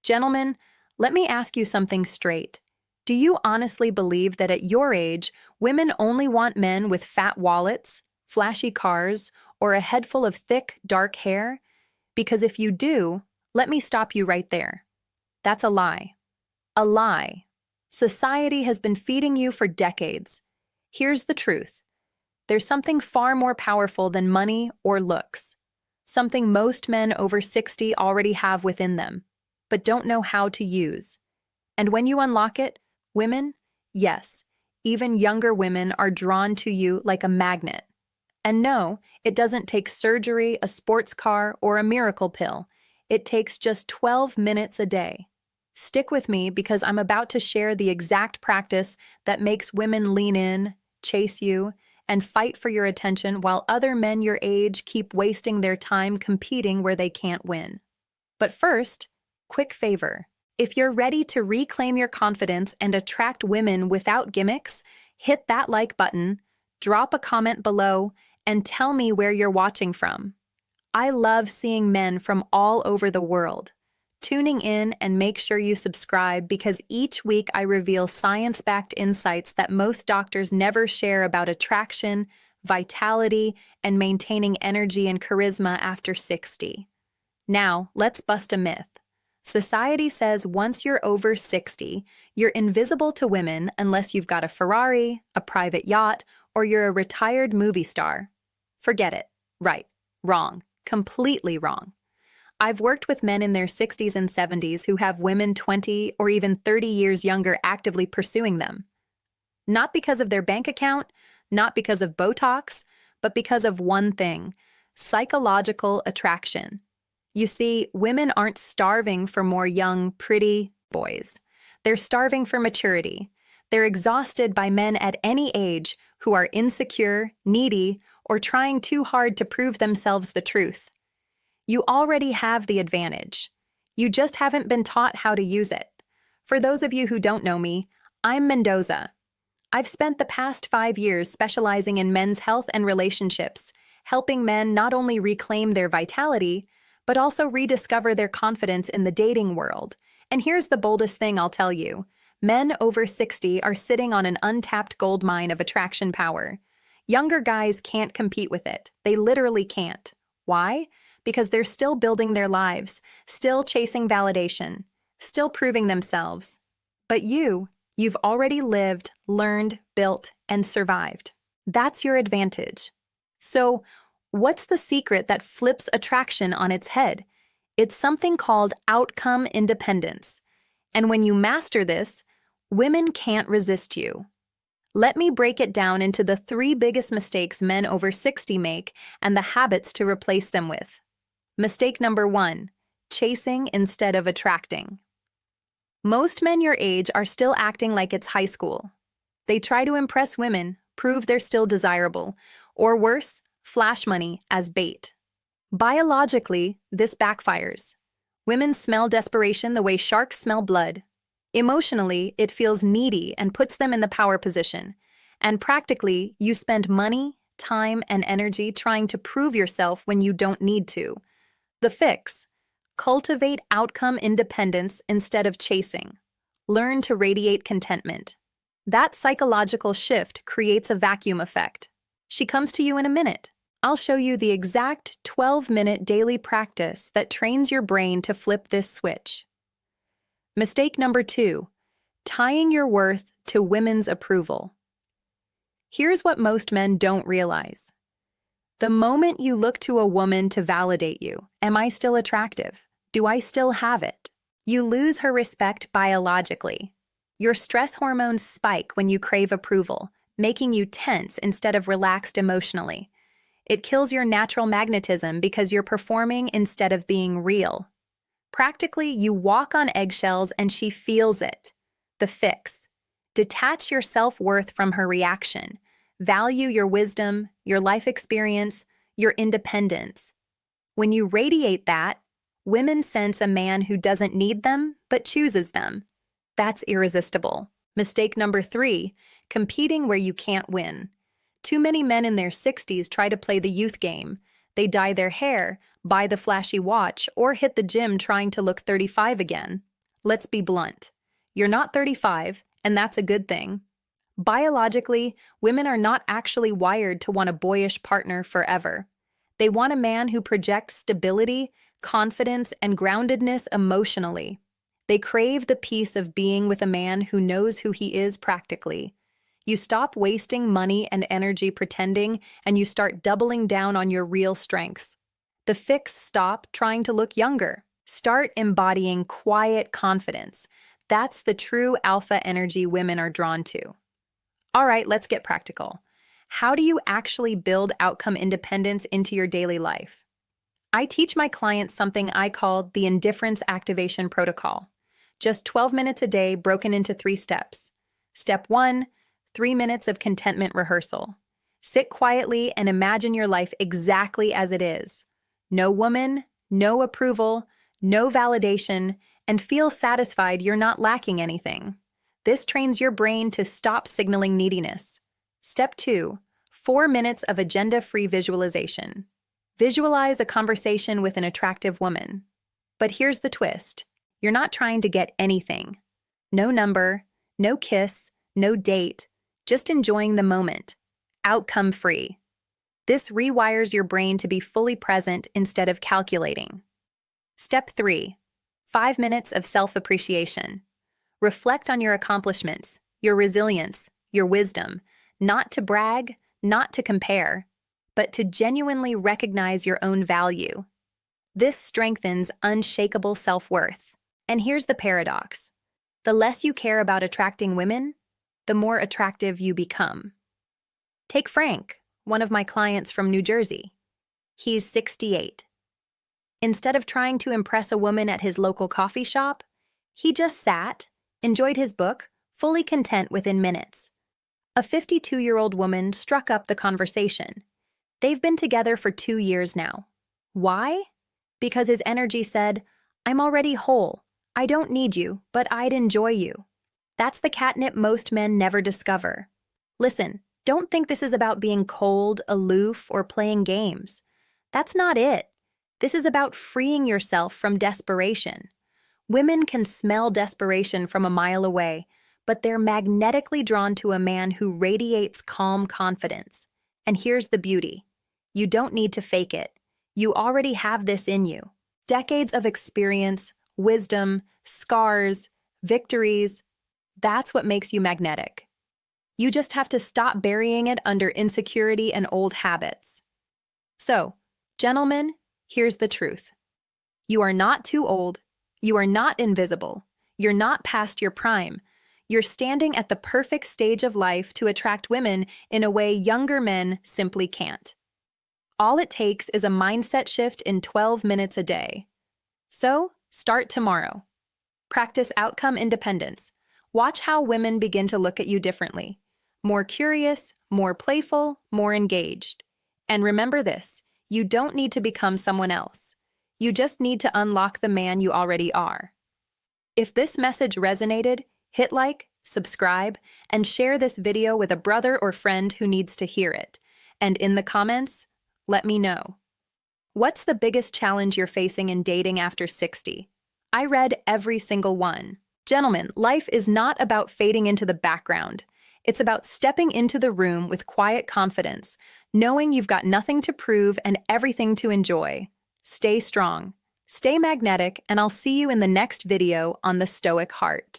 Gentlemen, let me ask you something straight. Do you honestly believe that at your age, women only want men with fat wallets, flashy cars, or a head full of thick, dark hair? Because if you do, let me stop you right there. That's a lie. A lie. Society has been feeding you for decades. Here's the truth. There's something far more powerful than money or looks. Something most men over 60 already have within them, but don't know how to use. And when you unlock it, women, yes, even younger women are drawn to you like a magnet. And no, it doesn't take surgery, a sports car, or a miracle pill. It takes just 12 minutes a day. Stick with me because I'm about to share the exact practice that makes women lean in, chase you, and fight for your attention while other men your age keep wasting their time competing where they can't win. But first, quick favor. If you're ready to reclaim your confidence and attract women without gimmicks, hit that like button, drop a comment below, and tell me where you're watching from. I love seeing men from all over the world. Tuning in and make sure you subscribe because each week I reveal science-backed insights that most doctors never share about attraction, vitality, and maintaining energy and charisma after 60. Now, let's bust a myth. Society says once you're over 60, you're invisible to women unless you've got a Ferrari, a private yacht, or you're a retired movie star. Forget it. Right. Wrong. Completely wrong. I've worked with men in their 60s and 70s who have women 20 or even 30 years younger actively pursuing them. Not because of their bank account, not because of Botox, but because of one thing: psychological attraction. You see, women aren't starving for more young, pretty boys. They're starving for maturity. They're exhausted by men at any age who are insecure, needy, or trying too hard to prove themselves the truth. You already have the advantage. You just haven't been taught how to use it. For those of you who don't know me, I'm Mendoza. I've spent the past 5 years specializing in men's health and relationships, helping men not only reclaim their vitality, but also rediscover their confidence in the dating world. And here's the boldest thing I'll tell you. Men over 60 are sitting on an untapped goldmine of attraction power. Younger guys can't compete with it. They literally can't. Why? Because they're still building their lives, still chasing validation, still proving themselves. But you've already lived, learned, built, and survived. That's your advantage. So, what's the secret that flips attraction on its head? It's something called outcome independence. And when you master this, women can't resist you. Let me break it down into the 3 biggest mistakes men over 60 make and the habits to replace them with. Mistake number 1, chasing instead of attracting. Most men your age are still acting like it's high school. They try to impress women, prove they're still desirable, or worse, flash money as bait. Biologically, this backfires. Women smell desperation the way sharks smell blood. Emotionally, it feels needy and puts them in the power position. And practically, you spend money, time, and energy trying to prove yourself when you don't need to. The fix: cultivate outcome independence instead of chasing. Learn to radiate contentment. That psychological shift creates a vacuum effect. She comes to you in a minute. I'll show you the exact 12-minute daily practice that trains your brain to flip this switch. Mistake number 2, tying your worth to women's approval. Here's what most men don't realize. The moment you look to a woman to validate you, am I still attractive? Do I still have it? You lose her respect biologically. Your stress hormones spike when you crave approval, making you tense instead of relaxed emotionally. It kills your natural magnetism because you're performing instead of being real. Practically, you walk on eggshells and she feels it. The fix: detach your self-worth from her reaction. Value your wisdom, your life experience, your independence. When you radiate that, women sense a man who doesn't need them, but chooses them. That's irresistible. Mistake number 3, competing where you can't win. Too many men in their 60s try to play the youth game. They dye their hair, buy the flashy watch, or hit the gym trying to look 35 again. Let's be blunt. You're not 35, and that's a good thing. Biologically, women are not actually wired to want a boyish partner forever. They want a man who projects stability, confidence, and groundedness emotionally. They crave the peace of being with a man who knows who he is practically. You stop wasting money and energy pretending, and you start doubling down on your real strengths. The fix: stop trying to look younger. Start embodying quiet confidence. That's the true alpha energy women are drawn to. All right, let's get practical. How do you actually build outcome independence into your daily life? I teach my clients something I call the Indifference Activation Protocol. Just 12 minutes a day broken into 3 steps. Step 1, 3 minutes of contentment rehearsal. Sit quietly and imagine your life exactly as it is. No woman, no approval, no validation, and feel satisfied you're not lacking anything. This trains your brain to stop signaling neediness. Step 2, 4 minutes of agenda-free visualization. Visualize a conversation with an attractive woman. But here's the twist. You're not trying to get anything. No number, no kiss, no date, just enjoying the moment. Outcome-free. This rewires your brain to be fully present instead of calculating. Step 3, 5 minutes of self-appreciation. Reflect on your accomplishments, your resilience, your wisdom, not to brag, not to compare, but to genuinely recognize your own value. This strengthens unshakable self-worth. And here's the paradox. The less you care about attracting women, the more attractive you become. Take Frank, one of my clients from New Jersey. He's 68. Instead of trying to impress a woman at his local coffee shop, he just sat, enjoyed his book, fully content within minutes. A 52-year-old woman struck up the conversation. They've been together for 2 years now. Why? Because his energy said, "I'm already whole. I don't need you, but I'd enjoy you." That's the catnip most men never discover. Listen, don't think this is about being cold, aloof, or playing games. That's not it. This is about freeing yourself from desperation. Women can smell desperation from a mile away, but they're magnetically drawn to a man who radiates calm confidence. And here's the beauty. You don't need to fake it. You already have this in you. Decades of experience, wisdom, scars, victories. That's what makes you magnetic. You just have to stop burying it under insecurity and old habits. So, gentlemen, here's the truth. You are not too old. You are not invisible. You're not past your prime. You're standing at the perfect stage of life to attract women in a way younger men simply can't. All it takes is a mindset shift in 12 minutes a day. So, start tomorrow. Practice outcome independence. Watch how women begin to look at you differently. More curious, more playful, more engaged. And remember this, you don't need to become someone else. You just need to unlock the man you already are. If this message resonated, hit like, subscribe, and share this video with a brother or friend who needs to hear it. And in the comments, let me know. What's the biggest challenge you're facing in dating after 60? I read every single one. Gentlemen, life is not about fading into the background. It's about stepping into the room with quiet confidence, knowing you've got nothing to prove and everything to enjoy. Stay strong, stay magnetic, and I'll see you in the next video on the Stoic Heart.